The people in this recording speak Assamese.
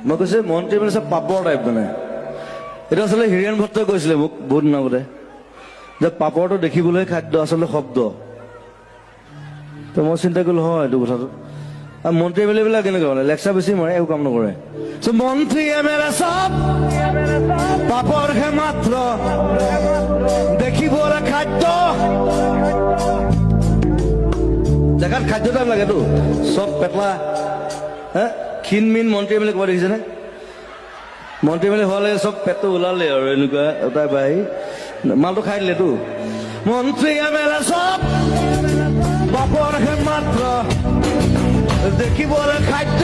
মই কৈছে মন্ত্ৰী মানে চব পাপৰ টাইপ মানে এটা আচলতে হিৰেণ ভট্টই কৈছিলে মোক বহুত দিন আগতে যে পাপৰটো দেখিবলৈ খাদ্য আচলতে শব্দ তো মই চিন্তা কৰিলো হয় এইটো কথাটো আৰু মন্ত্ৰী এম এল এ বিলাক কেনেকুৱা মানে লেকচাৰ বেছি মাৰে একো কাম নকৰে মন্ত্ৰী এম এল এ চব পাপৰহে মাত্ৰ দেখিবলৈ খাদ্য দেখাত খাদ্য টাইপ লাগেতো চব পেটলা হে ক্ষীণ মিন মন্ত্ৰী এম এল এ ক'ব দেখিছেনে মন্ত্ৰী এম এল এ হোৱালে চব পেটটো ওলালে আৰু এনেকুৱা এটা বাই মালটো খাই দিলেতো মন্ত্ৰী এম এল এ চব পাপৰহে মাত্ৰ দেখিবলৈ খাদ্য